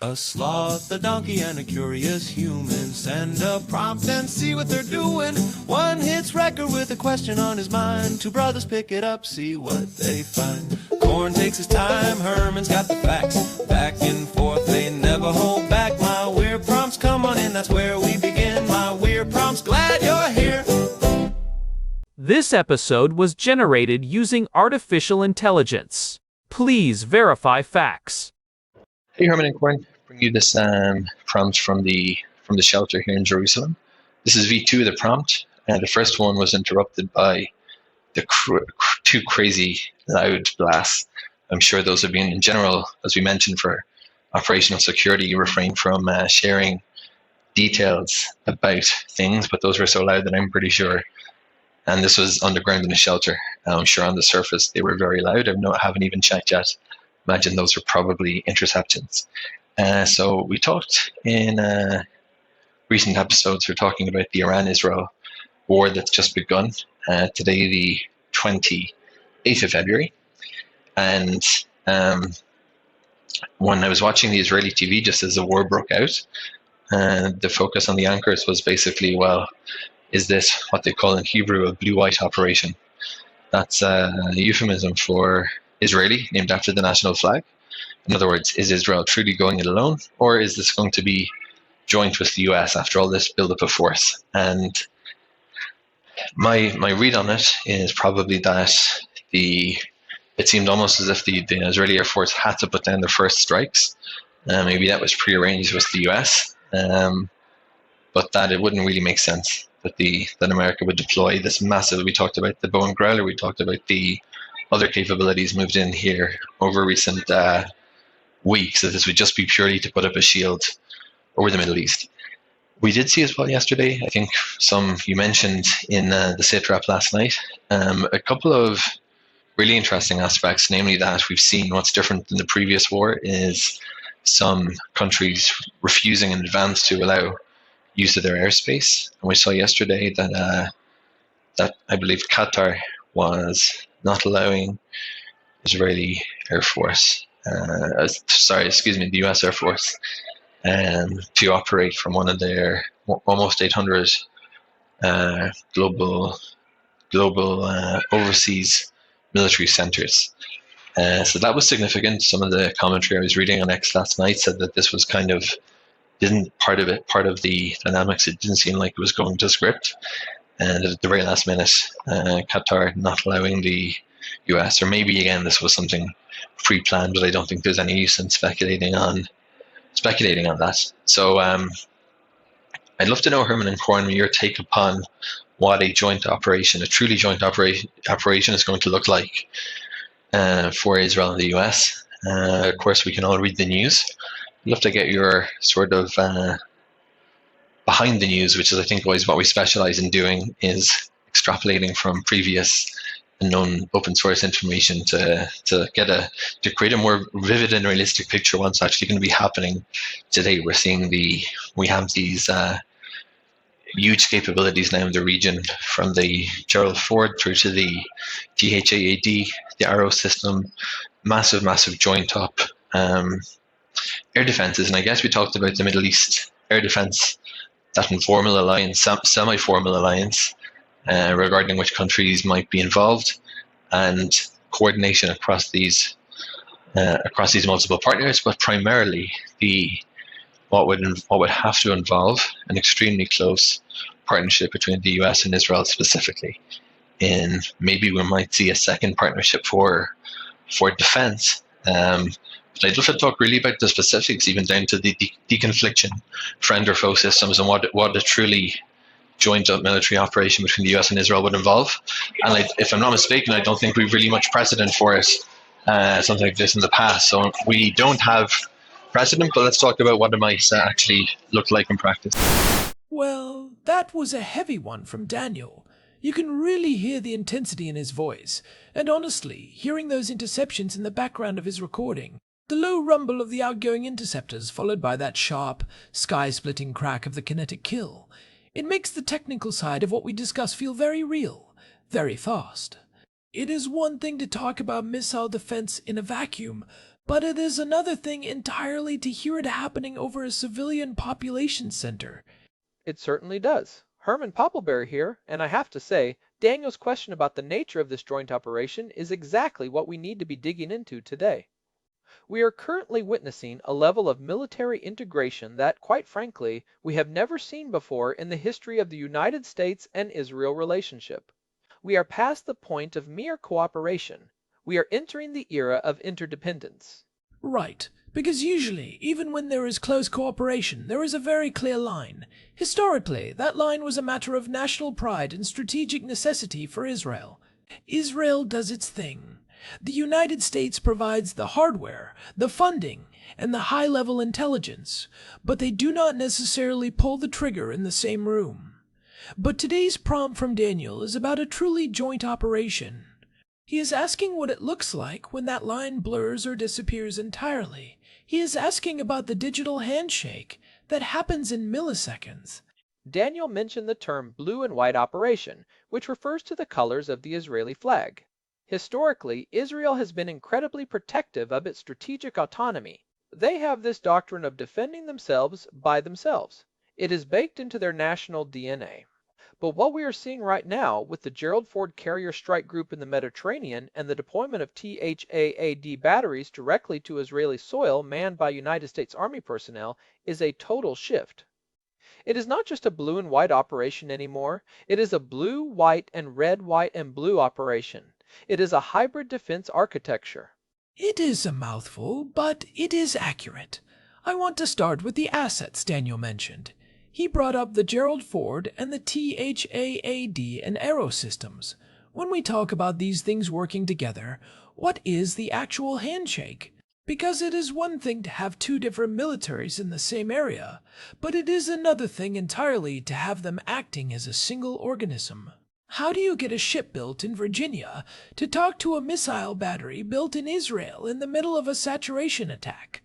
A sloth, a donkey, and a curious human. Send a prompt and see what they're doing. One hits record with a question on his mind. Two brothers pick it up, see what they find. Corn takes his time, Herman's got the facts. Back and forth, they never hold back. My weird prompts, come on in, that's where we begin. My weird prompts, glad you're here. This episode was generated using artificial intelligence. Please verify facts. Hey, Herman and Corn, bring you this prompt from the shelter here in Jerusalem. This is V2 of the prompt, and the first one was interrupted by the two crazy loud blasts. I'm sure those have been, in general, as we mentioned, for operational security, you refrain from sharing details about things, but those were so loud that I'm pretty sure. And this was underground in a shelter. I'm sure on the surface they were very loud. I haven't even checked yet. Imagine those were probably interceptions. So we talked in recent episodes, we're talking about the Iran-Israel war that's just begun. Today, the 28th of February. And when I was watching the Israeli TV just as the war broke out, the focus on the anchors was basically, well, is this what they call in Hebrew a blue-white operation? That's a euphemism for Israeli, named after the national flag. In other words, is Israel truly going it alone, or is this going to be joint with the US after all this build-up of force? And my read on it is probably that it seemed almost as if the Israeli Air Force had to put down their first strikes. Maybe that was prearranged with the US, but that it wouldn't really make sense that America would deploy this massive, we talked about the Boeing Growler, we talked about the other capabilities moved in here over recent weeks, that this would just be purely to put up a shield over the Middle East. We did see as well yesterday, I think you mentioned in the sit-rep last night, a couple of really interesting aspects, namely that we've seen what's different than the previous war is some countries refusing in advance to allow use of their airspace. And we saw yesterday that I believe Qatar was not allowing Israeli Air Force, the U.S. Air Force, to operate from one of their almost 800 global overseas military centers. So that was significant. Some of the commentary I was reading on X last night said that this was kind of part of the dynamics. It didn't seem like it was going to script. And at the very last minute, Qatar not allowing the US, or maybe again this was something pre-planned, but I don't think there's any use in speculating on that. So I'd love to know, Herman and Corn, your take upon what a truly joint operation is going to look like for Israel and the US. Of course, we can all read the news. I'd love to get your sort of behind the news, which is I think always what we specialize in doing, is extrapolating from previous and known open source information to create a more vivid and realistic picture of what's actually going to be happening today. We have these huge capabilities now in the region, from the Gerald Ford through to the THAAD, the Arrow system, massive joint up air defenses. And I guess we talked about the Middle East air defense, that informal alliance, semi-formal alliance, regarding which countries might be involved, and coordination across these multiple partners, but primarily what would have to involve an extremely close partnership between the US and Israel specifically. And maybe we might see a second partnership for defense. But I'd love to talk really about the specifics, even down to the deconfliction friend or foe systems, and what a truly joint up military operation between the US and Israel would involve. And if I'm not mistaken, I don't think we've really much precedent for it, something like this in the past. So we don't have precedent, but let's talk about what it might actually look like in practice. Well, that was a heavy one from Daniel. You can really hear the intensity in his voice, and honestly, hearing those interceptions in the background of his recording, the low rumble of the outgoing interceptors followed by that sharp, sky-splitting crack of the kinetic kill, it makes the technical side of what we discuss feel very real, very fast. It is one thing to talk about missile defense in a vacuum, But it is another thing entirely to hear it happening over a civilian population center. It certainly does. Herman Poppleberry here, and I have to say, Daniel's question about the nature of this joint operation is exactly what we need to be digging into today. We are currently witnessing a level of military integration that, quite frankly, we have never seen before in the history of the United States and Israel relationship. We are past the point of mere cooperation. We are entering the era of interdependence. Right, because usually, even when there is close cooperation, there is a very clear line. Historically, that line was a matter of national pride and strategic necessity for Israel. Israel does its thing. The United States provides the hardware, the funding, and the high-level intelligence, but they do not necessarily pull the trigger in the same room. But today's prompt from Daniel is about a truly joint operation. He is asking what it looks like when that line blurs or disappears entirely. He is asking about the digital handshake that happens in milliseconds. Daniel mentioned the term blue and white operation, which refers to the colors of the Israeli flag. Historically, Israel has been incredibly protective of its strategic autonomy. They have this doctrine of defending themselves by themselves. It is baked into their national DNA. But what we are seeing right now with the Gerald carrier strike group in the Mediterranean and the deployment of THAAD batteries directly to Israeli soil manned by United States Army personnel is a total shift. It is not just a blue and white operation anymore. It is a blue, white, and red, white, and blue operation. It is a hybrid defense architecture. It is a mouthful, but it is accurate. I want to start with the assets Daniel mentioned. He brought up the Gerald Ford and the THAAD and Aero systems. When we talk about these things working together, what is the actual handshake? Because it is one thing to have two different militaries in the same area, but it is another thing entirely to have them acting as a single organism. How do you get a ship built in Virginia to talk to a missile battery built in Israel in the middle of a saturation attack?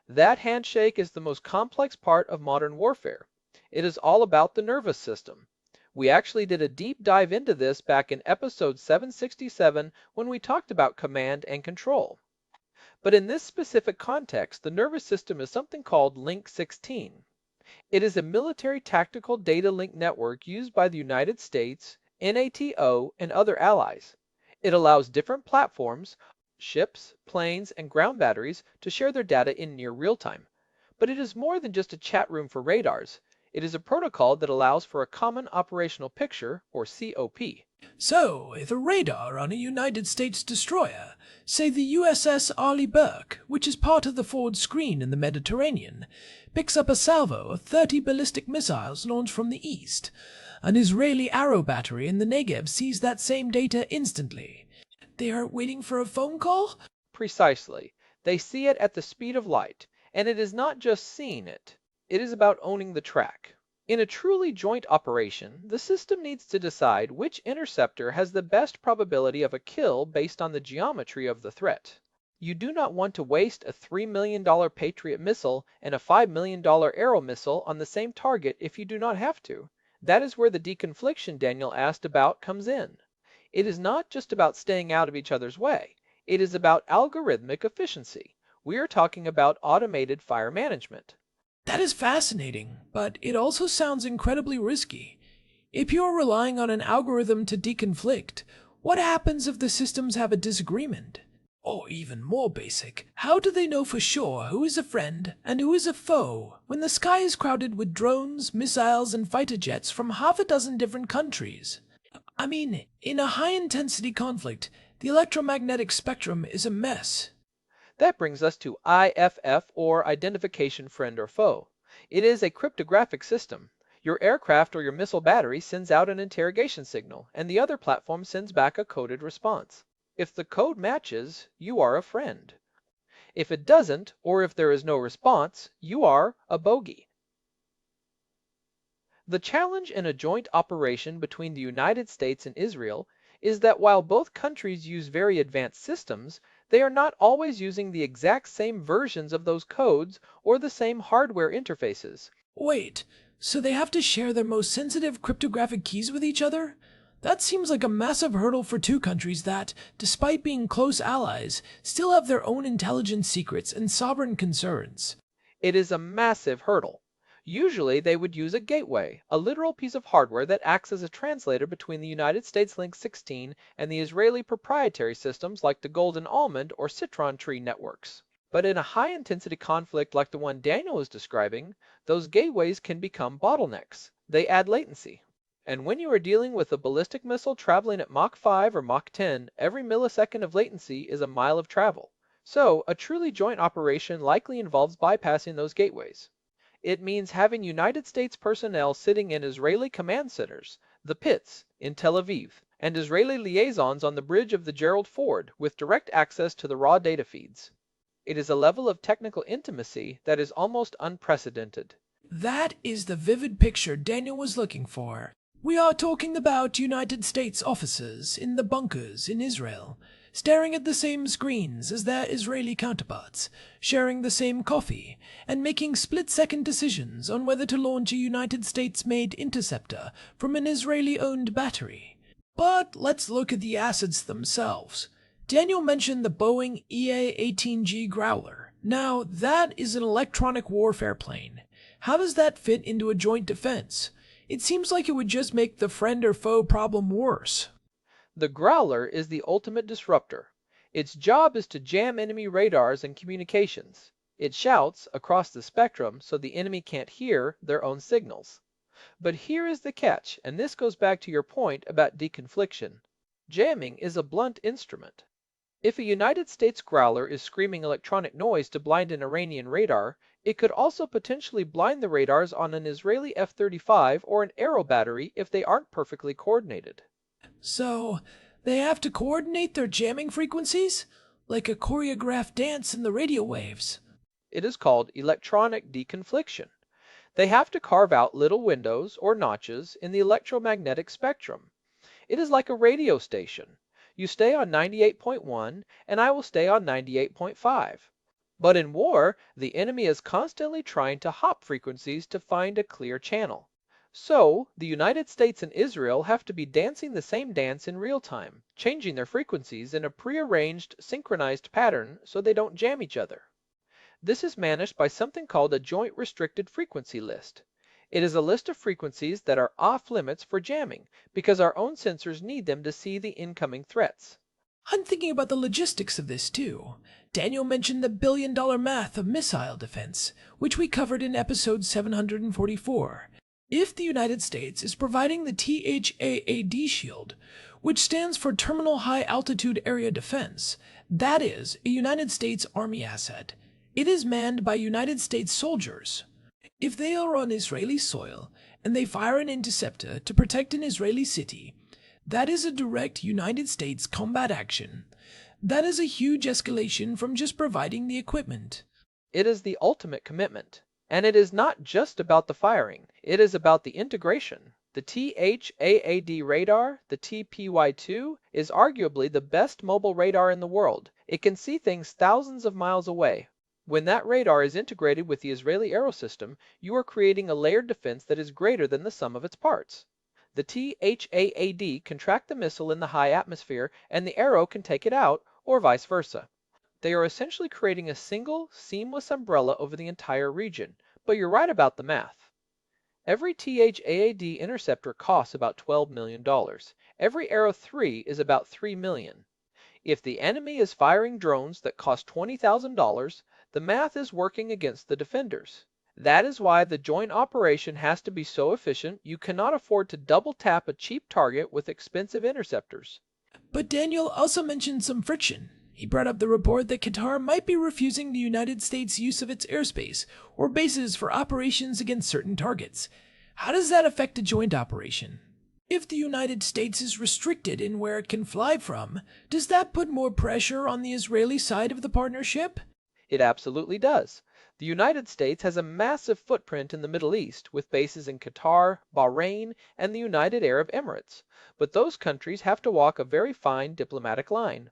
That handshake is the most complex part of modern warfare. It is all about the nervous system. We actually did a deep dive into this back in episode 767 when we talked about command and control. But in this specific context, the nervous system is something called Link 16. It is a military tactical data link network used by the United States, NATO, and other allies. It allows different platforms, ships, planes, and ground batteries to share their data in near real time. But it is more than just a chat room for radars. It is a protocol that allows for a common operational picture, or COP. So, if a radar on a United States destroyer, say the USS Arleigh Burke, which is part of the forward screen in the Mediterranean, picks up a salvo of 30 ballistic missiles launched from the east, an Israeli Arrow battery in the Negev sees that same data instantly. They aren't waiting for a phone call? Precisely. They see it at the speed of light, and it is not just seeing it. It is about owning the track. In a truly joint operation, the system needs to decide which interceptor has the best probability of a kill based on the geometry of the threat. You do not want to waste a $3 million Patriot missile and a $5 million Arrow missile on the same target if you do not have to. That is where the deconfliction Daniel asked about comes in. It is not just about staying out of each other's way. It is about algorithmic efficiency. We are talking about automated fire management. That is fascinating, but it also sounds incredibly risky. If you're relying on an algorithm to deconflict, what happens if the systems have a disagreement? Or even more basic, how do they know for sure who is a friend and who is a foe when the sky is crowded with drones, missiles, and fighter jets from half a dozen different countries? I mean, in a high-intensity conflict, the electromagnetic spectrum is a mess. That brings us to IFF, or Identification Friend or Foe. It is a cryptographic system. Your aircraft or your missile battery sends out an interrogation signal, and the other platform sends back a coded response. If the code matches, you are a friend. If it doesn't, or if there is no response, you are a bogey. The challenge in a joint operation between the United States and Israel is that while both countries use very advanced systems, they are not always using the exact same versions of those codes or the same hardware interfaces. Wait, so they have to share their most sensitive cryptographic keys with each other? That seems like a massive hurdle for two countries that, despite being close allies, still have their own intelligence secrets and sovereign concerns. It is a massive hurdle. Usually they would use a gateway, a literal piece of hardware that acts as a translator between the United States Link 16 and the Israeli proprietary systems like the Golden Almond or Citron Tree networks. But in a high-intensity conflict like the one Daniel is describing, those gateways can become bottlenecks. They add latency. And when you are dealing with a ballistic missile traveling at Mach 5 or Mach 10, every millisecond of latency is a mile of travel. So, a truly joint operation likely involves bypassing those gateways. It means having United States personnel sitting in Israeli command centers, the pits, in Tel Aviv, and Israeli liaisons on the bridge of the Gerald Ford with direct access to the raw data feeds. It is a level of technical intimacy that is almost unprecedented. That is the vivid picture Daniel was looking for. We are talking about United States officers in the bunkers in Israel, staring at the same screens as their Israeli counterparts, sharing the same coffee, and making split-second decisions on whether to launch a United States-made interceptor from an Israeli-owned battery. But let's look at the assets themselves. Daniel mentioned the Boeing EA-18G Growler. Now, that is an electronic warfare plane. How does that fit into a joint defense? It seems like it would just make the friend or foe problem worse. The Growler is the ultimate disruptor. Its job is to jam enemy radars and communications. It shouts across the spectrum so the enemy can't hear their own signals. But here is the catch, and this goes back to your point about deconfliction. Jamming is a blunt instrument. If a United States Growler is screaming electronic noise to blind an Iranian radar, it could also potentially blind the radars on an Israeli F-35 or an Arrow battery if they aren't perfectly coordinated. So, they have to coordinate their jamming frequencies? Like a choreographed dance in the radio waves. It is called electronic deconfliction. They have to carve out little windows or notches in the electromagnetic spectrum. It is like a radio station. You stay on 98.1 and I will stay on 98.5. But in war, the enemy is constantly trying to hop frequencies to find a clear channel. So, the United States and Israel have to be dancing the same dance in real time, changing their frequencies in a prearranged, synchronized pattern so they don't jam each other. This is managed by something called a Joint Restricted Frequency List. It is a list of frequencies that are off limits for jamming because our own sensors need them to see the incoming threats. I'm thinking about the logistics of this too. Daniel mentioned the billion-dollar math of missile defense, which we covered in episode 744. If the United States is providing the THAAD shield, which stands for Terminal High Altitude Area Defense, that is a United States Army asset. It is manned by United States soldiers. If they are on Israeli soil and they fire an interceptor to protect an Israeli city, that is a direct United States combat action. That is a huge escalation from just providing the equipment. It is the ultimate commitment. And it is not just about the firing, it is about the integration. The THAAD radar, the TPY-2, is arguably the best mobile radar in the world. It can see things thousands of miles away. When that radar is integrated with the Israeli Arrow system, you are creating a layered defense that is greater than the sum of its parts. The THAAD can track the missile in the high atmosphere, and the Arrow can take it out, or vice versa. They are essentially creating a single, seamless umbrella over the entire region, but you're right about the math. Every THAAD interceptor costs about $12 million. Every Arrow 3 is about $3 million. If the enemy is firing drones that cost $20,000, the math is working against the defenders. That is why the joint operation has to be so efficient you cannot afford to double tap a cheap target with expensive interceptors. But Daniel also mentioned some friction. He brought up the report that Qatar might be refusing the United States use of its airspace or bases for operations against certain targets. How does that affect a joint operation? If the United States is restricted in where it can fly from, does that put more pressure on the Israeli side of the partnership? It absolutely does. The United States has a massive footprint in the Middle East, with bases in Qatar, Bahrain, and the United Arab Emirates. But those countries have to walk a very fine diplomatic line.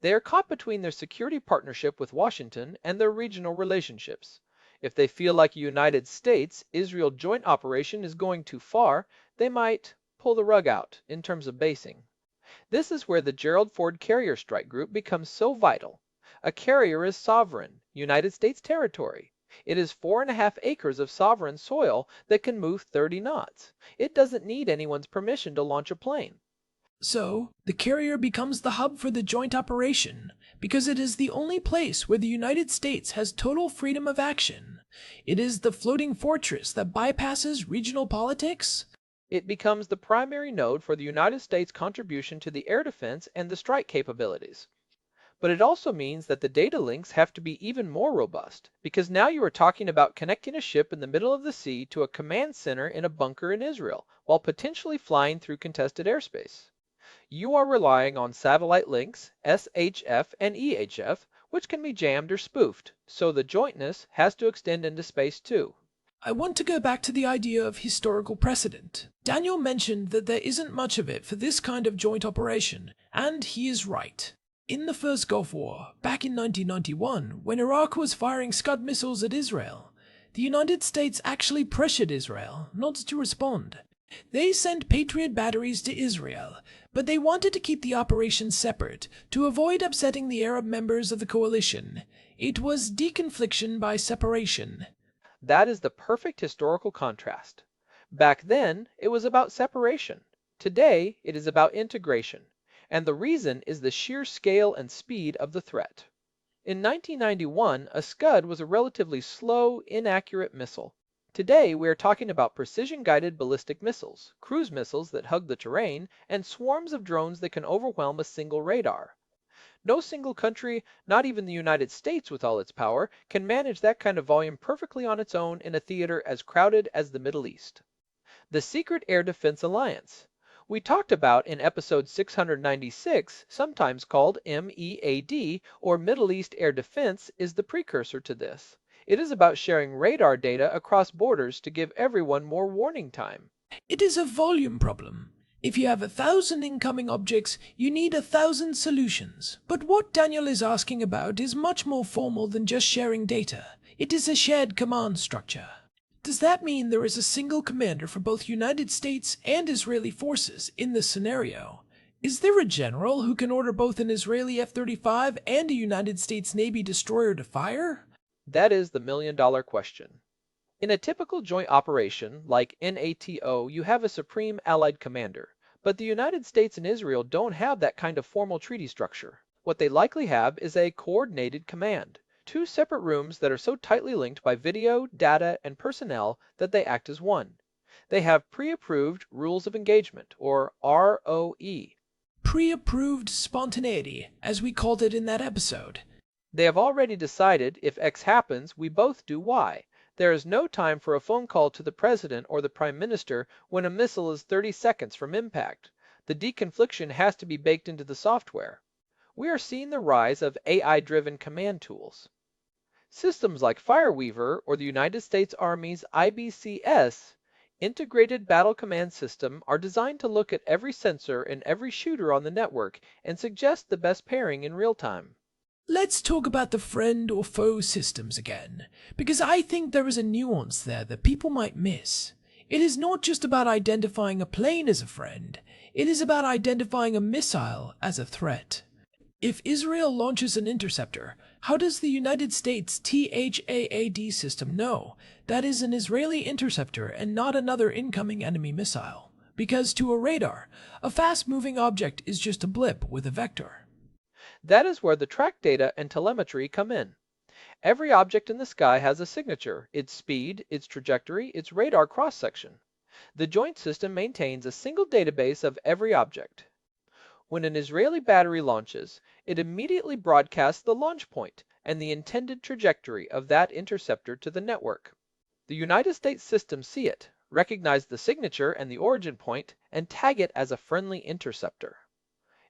They are caught between their security partnership with Washington and their regional relationships. If they feel like a United States-Israel joint operation is going too far, they might pull the rug out in terms of basing. This is where the Gerald Ford carrier strike group becomes so vital. A carrier is sovereign, United States territory. It is 4.5 acres of sovereign soil that can move 30 knots. It doesn't need anyone's permission to launch a plane. So, the carrier becomes the hub for the joint operation, because it is the only place where the United States has total freedom of action. It is the floating fortress that bypasses regional politics. It becomes the primary node for the United States' contribution to the air defense and the strike capabilities. But it also means that the data links have to be even more robust, because now you are talking about connecting a ship in the middle of the sea to a command center in a bunker in Israel, while potentially flying through contested airspace. You are relying on satellite links, SHF and EHF, which can be jammed or spoofed, so the jointness has to extend into space too. I want to go back to the idea of historical precedent. Daniel mentioned that there isn't much of it for this kind of joint operation, and he is right. In the first Gulf War, back in 1991, when Iraq was firing Scud missiles at Israel, the United States actually pressured Israel not to respond. They sent Patriot batteries to Israel, but they wanted to keep the operation separate to avoid upsetting the Arab members of the coalition. It was deconfliction by separation. That is the perfect historical contrast. Back then, it was about separation. Today, it is about integration. And the reason is the sheer scale and speed of the threat. In 1991, a Scud was a relatively slow, inaccurate missile. Today, we are talking about precision-guided ballistic missiles, cruise missiles that hug the terrain, and swarms of drones that can overwhelm a single radar. No single country, not even the United States with all its power, can manage that kind of volume perfectly on its own in a theater as crowded as the Middle East. The Secret Air Defense Alliance. We talked about in episode 696, sometimes called MEAD, or Middle East Air Defense, is the precursor to this. It is about sharing radar data across borders to give everyone more warning time. It is a volume problem. If you have 1,000 incoming objects, you need 1,000 solutions. But what Daniel is asking about is much more formal than just sharing data. It is a shared command structure. Does that mean there is a single commander for both United States and Israeli forces in this scenario? Is there a general who can order both an Israeli F-35 and a United States Navy destroyer to fire? That is the million-dollar question. In a typical joint operation, like NATO, you have a supreme allied commander. But the United States and Israel don't have that kind of formal treaty structure. What they likely have is a coordinated command. Two separate rooms that are so tightly linked by video, data, and personnel that they act as one. They have pre-approved rules of engagement, or ROE. Pre-approved spontaneity, as we called it in that episode. They have already decided if X happens, we both do Y. There is no time for a phone call to the president or the prime minister when a missile is 30 seconds from impact. The deconfliction has to be baked into the software. We are seeing the rise of AI-driven command tools. Systems like Fireweaver or the United States Army's IBCS, Integrated Battle Command System, are designed to look at every sensor and every shooter on the network and suggest the best pairing in real time. Let's talk about the friend or foe systems again, because I think there is a nuance there that people might miss. It is not just about identifying a plane as a friend, it is about identifying a missile as a threat. If Israel launches an interceptor, how does the United States THAAD system know that is an Israeli interceptor and not another incoming enemy missile? Because to a radar, a fast-moving object is just a blip with a vector. That is where the track data and telemetry come in. Every object in the sky has a signature, its speed, its trajectory, its radar cross-section. The joint system maintains a single database of every object. When an Israeli battery launches, it immediately broadcasts the launch point and the intended trajectory of that interceptor to the network. The United States systems see it, recognize the signature and the origin point, and tag it as a friendly interceptor.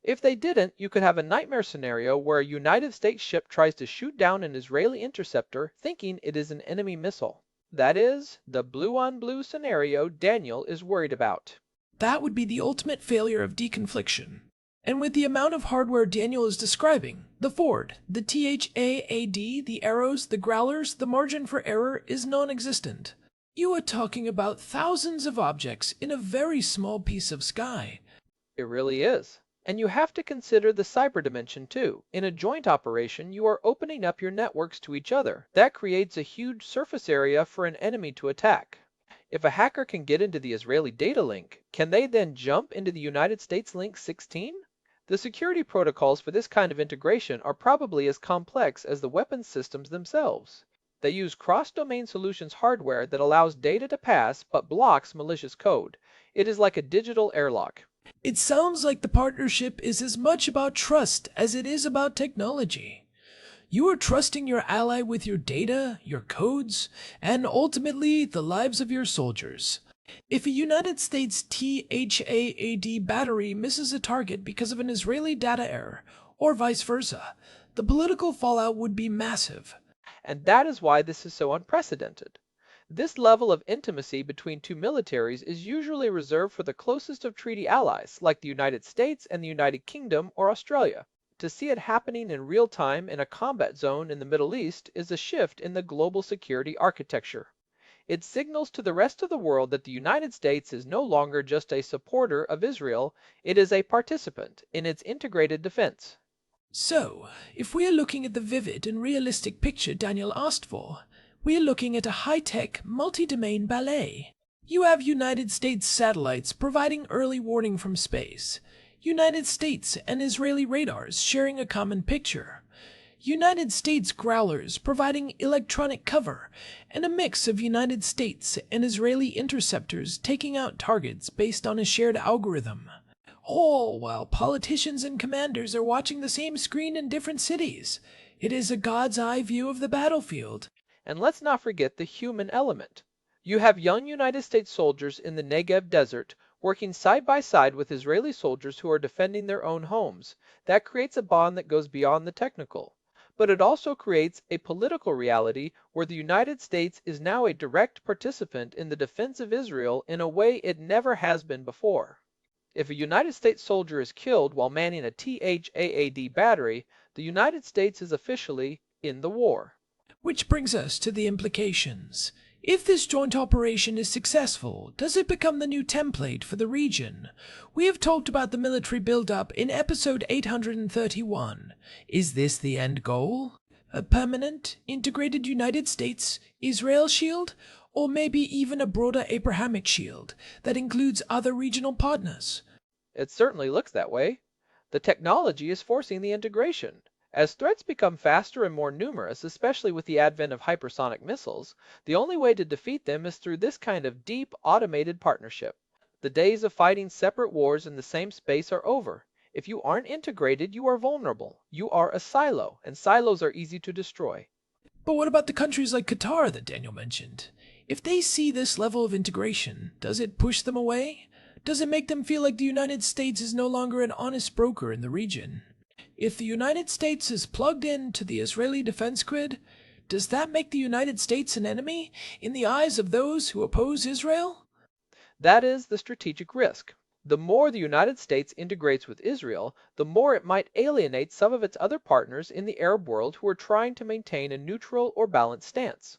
If they didn't, you could have a nightmare scenario where a United States ship tries to shoot down an Israeli interceptor thinking it is an enemy missile. That is, the blue-on-blue scenario Daniel is worried about. That would be the ultimate failure of deconfliction. And with the amount of hardware Daniel is describing, the Ford, the THAAD, the arrows, the growlers, the margin for error is non-existent. You are talking about thousands of objects in a very small piece of sky. It really is. And you have to consider the cyber dimension too. In a joint operation, you are opening up your networks to each other. That creates a huge surface area for an enemy to attack. If a hacker can get into the Israeli data link, can they then jump into the United States link 16? The security protocols for this kind of integration are probably as complex as the weapons systems themselves. They use cross-domain solutions hardware that allows data to pass but blocks malicious code. It is like a digital airlock. It sounds like the partnership is as much about trust as it is about technology. You are trusting your ally with your data, your codes, and ultimately the lives of your soldiers. If a United States THAAD battery misses a target because of an Israeli data error, or vice versa, the political fallout would be massive. And that is why this is so unprecedented. This level of intimacy between two militaries is usually reserved for the closest of treaty allies, like the United States and the United Kingdom or Australia. To see it happening in real time in a combat zone in the Middle East is a shift in the global security architecture. It signals to the rest of the world that the United States is no longer just a supporter of Israel, it is a participant in its integrated defense. So, if we are looking at the vivid and realistic picture Daniel asked for, we are looking at a high-tech, multi-domain ballet. You have United States satellites providing early warning from space, United States and Israeli radars sharing a common picture, United States growlers providing electronic cover, and a mix of United States and Israeli interceptors taking out targets based on a shared algorithm. All while politicians and commanders are watching the same screen in different cities. It is a God's eye view of the battlefield. And let's not forget the human element. You have young United States soldiers in the Negev desert working side by side with Israeli soldiers who are defending their own homes. That creates a bond that goes beyond the technical. But it also creates a political reality where the United States is now a direct participant in the defense of Israel in a way it never has been before. If a United States soldier is killed while manning a THAAD battery, the United States is officially in the war. Which brings us to the implications. If this joint operation is successful, does it become the new template for the region? We have talked about the military build-up in episode 831. Is this the end goal? A permanent, integrated United States-Israel shield? Or maybe even a broader Abrahamic shield that includes other regional partners? It certainly looks that way. The technology is forcing the integration. As threats become faster and more numerous, especially with the advent of hypersonic missiles, the only way to defeat them is through this kind of deep, automated partnership. The days of fighting separate wars in the same space are over. If you aren't integrated, you are vulnerable. You are a silo, and silos are easy to destroy. But what about the countries like Qatar that Daniel mentioned? If they see this level of integration, does it push them away? Does it make them feel like the United States is no longer an honest broker in the region? If the United States is plugged into the Israeli defense grid, does that make the United States an enemy in the eyes of those who oppose Israel? That is the strategic risk. The more the United States integrates with Israel, the more it might alienate some of its other partners in the Arab world who are trying to maintain a neutral or balanced stance.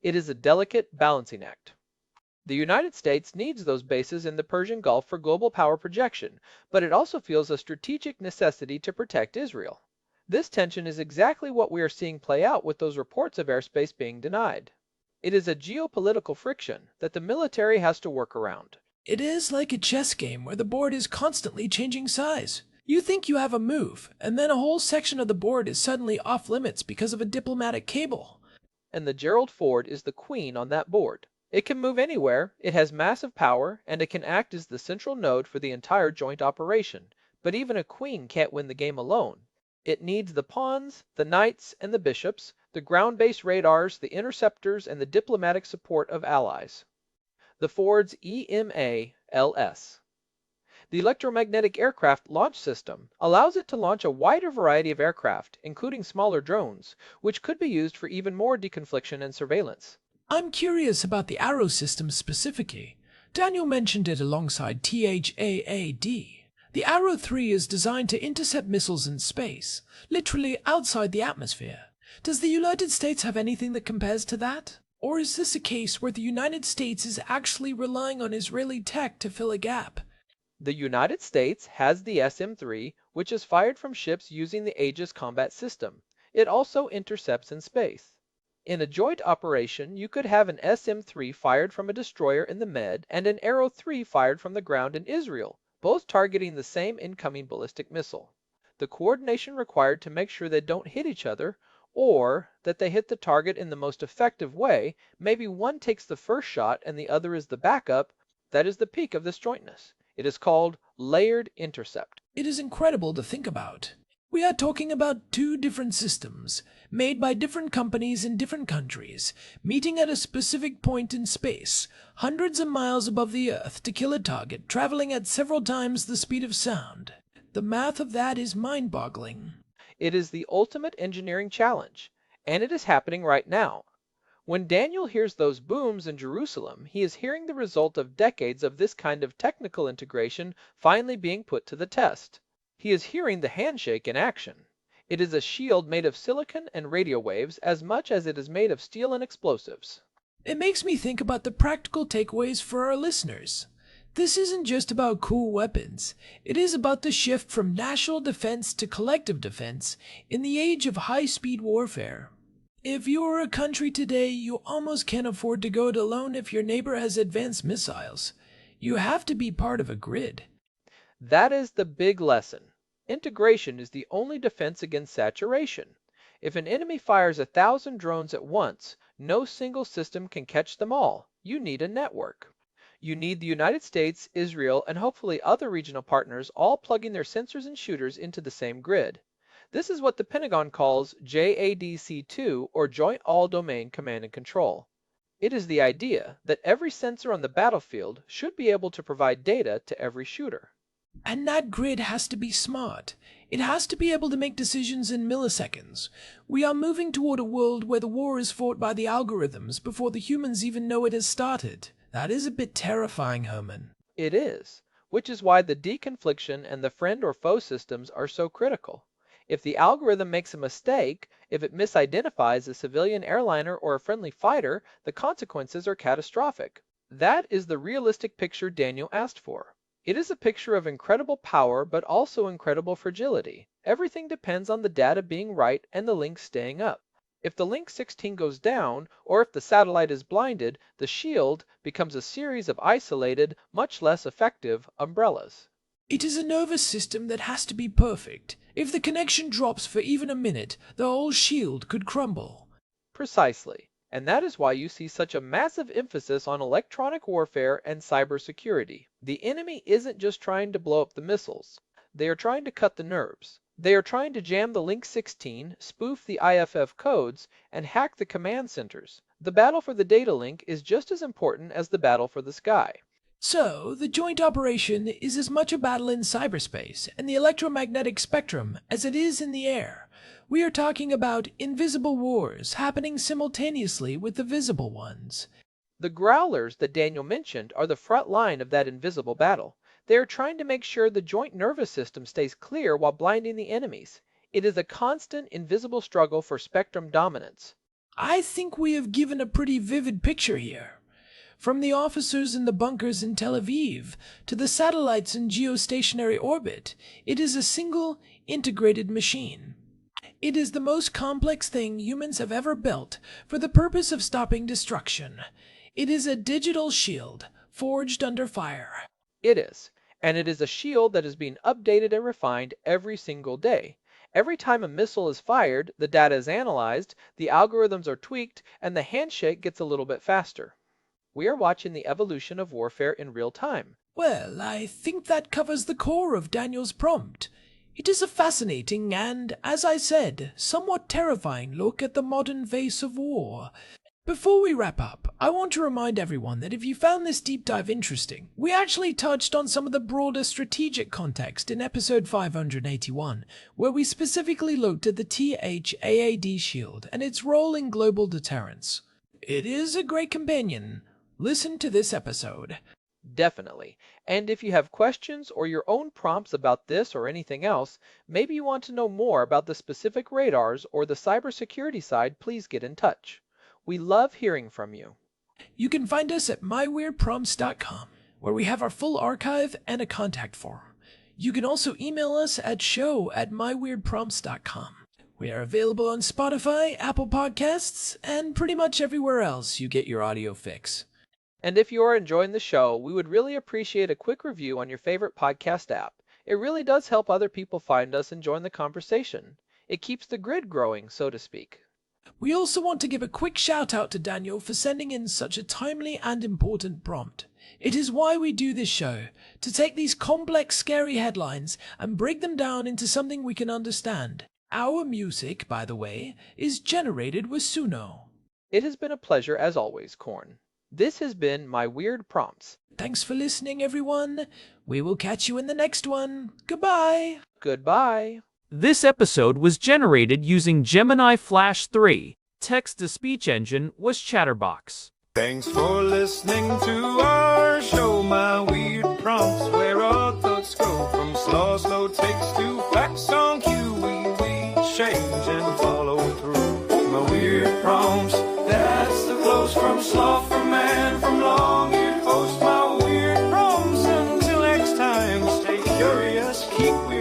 It is a delicate balancing act. The United States needs those bases in the Persian Gulf for global power projection, but it also feels a strategic necessity to protect Israel. This tension is exactly what we are seeing play out with those reports of airspace being denied. It is a geopolitical friction that the military has to work around. It is like a chess game where the board is constantly changing size. You think you have a move, and then a whole section of the board is suddenly off limits because of a diplomatic cable. And the Gerald Ford is the queen on that board. It can move anywhere, it has massive power, and it can act as the central node for the entire joint operation. But even a queen can't win the game alone. It needs the pawns, the knights, and the bishops, the ground-based radars, the interceptors, and the diplomatic support of allies. The Ford's EMA-LS. The electromagnetic aircraft launch system allows it to launch a wider variety of aircraft, including smaller drones, which could be used for even more deconfliction and surveillance. I'm curious about the Arrow system specifically. Daniel mentioned it alongside THAAD. The Arrow 3 is designed to intercept missiles in space, literally outside the atmosphere. Does the United States have anything that compares to that? Or is this a case where the United States is actually relying on Israeli tech to fill a gap? The United States has the SM-3, which is fired from ships using the Aegis combat system. It also intercepts in space. In a joint operation, you could have an SM-3 fired from a destroyer in the Med and an Arrow-3 fired from the ground in Israel, both targeting the same incoming ballistic missile. The coordination required to make sure they don't hit each other, or that they hit the target in the most effective way, maybe one takes the first shot and the other is the backup, that is the peak of this jointness. It is called layered intercept. It is incredible to think about. We are talking about two different systems, made by different companies in different countries, meeting at a specific point in space, hundreds of miles above the Earth to kill a target, traveling at several times the speed of sound. The math of that is mind-boggling. It is the ultimate engineering challenge, and it is happening right now. When Daniel hears those booms in Jerusalem, he is hearing the result of decades of this kind of technical integration finally being put to the test. He is hearing the handshake in action. It is a shield made of silicon and radio waves as much as it is made of steel and explosives. It makes me think about the practical takeaways for our listeners. This isn't just about cool weapons. It is about the shift from national defense to collective defense in the age of high-speed warfare. If you are a country today, you almost can't afford to go it alone if your neighbor has advanced missiles. You have to be part of a grid. That is the big lesson. Integration is the only defense against saturation. If an enemy fires 1,000 drones at once, no single system can catch them all. You need a network. You need the United States, Israel, and hopefully other regional partners all plugging their sensors and shooters into the same grid. This is what the Pentagon calls JADC2, or Joint All-Domain Command and Control. It is the idea that every sensor on the battlefield should be able to provide data to every shooter. And that grid has to be smart. It has to be able to make decisions in milliseconds. We are moving toward a world where the war is fought by the algorithms before the humans even know it has started. That is a bit terrifying, Herman. It is, which is why the deconfliction and the friend or foe systems are so critical. If the algorithm makes a mistake, if it misidentifies a civilian airliner or a friendly fighter, the consequences are catastrophic. That is the realistic picture Daniel asked for. It is a picture of incredible power but also incredible fragility. Everything depends on the data being right and the link staying up. If the link 16 goes down, or if the satellite is blinded, the shield becomes a series of isolated, much less effective umbrellas. It is a nervous system that has to be perfect. If the connection drops for even a minute, the whole shield could crumble. Precisely. And that is why you see such a massive emphasis on electronic warfare and cybersecurity. The enemy isn't just trying to blow up the missiles. They are trying to cut the nerves. They are trying to jam the Link 16, spoof the IFF codes, and hack the command centers. The battle for the data link is just as important as the battle for the sky. So, the joint operation is as much a battle in cyberspace and the electromagnetic spectrum as it is in the air. We are talking about invisible wars happening simultaneously with the visible ones. The growlers that Daniel mentioned are the front line of that invisible battle. They are trying to make sure the joint nervous system stays clear while blinding the enemies. It is a constant, invisible struggle for spectrum dominance. I think we have given a pretty vivid picture here. From the officers in the bunkers in Tel Aviv to the satellites in geostationary orbit, it is a single, integrated machine. It is the most complex thing humans have ever built for the purpose of stopping destruction. It is a digital shield, forged under fire. It is. And it is a shield that is being updated and refined every single day. Every time a missile is fired, the data is analyzed, the algorithms are tweaked, and the handshake gets a little bit faster. We are watching the evolution of warfare in real time. Well, I think that covers the core of Daniel's prompt. It is a fascinating and, as I said, somewhat terrifying look at the modern face of war. Before we wrap up, I want to remind everyone that if you found this deep dive interesting, we actually touched on some of the broader strategic context in episode 581, where we specifically looked at the THAAD shield and its role in global deterrence. It is a great companion. Listen to this episode. Definitely. And if you have questions or your own prompts about this or anything else, maybe you want to know more about the specific radars or the cybersecurity side, please get in touch. We love hearing from you. You can find us at myweirdprompts.com, where we have our full archive and a contact form. You can also email us at show@myweirdprompts.com. We are available on Spotify, Apple Podcasts, and pretty much everywhere else you get your audio fix. And if you are enjoying the show, we would really appreciate a quick review on your favorite podcast app. It really does help other people find us and join the conversation. It keeps the grid growing, so to speak. We also want to give a quick shout out to Daniel for sending in such a timely and important prompt. It is why we do this show, to take these complex, scary headlines and break them down into something we can understand. Our music, by the way, is generated with Suno. It has been a pleasure as always, Korn. This has been My Weird Prompts. Thanks for listening, everyone. We will catch you in the next one. Goodbye. Goodbye. This episode was generated using Gemini Flash 3. Text-to-speech engine was Chatterbox. Thanks for listening to our show, My Weird Prompts, where our thoughts go from slow takes to facts on cue. We change and follow through. My weird prompts, that's the flows from sloth, from man, from long-eared host. My weird prompts, until next time, stay curious, keep weird.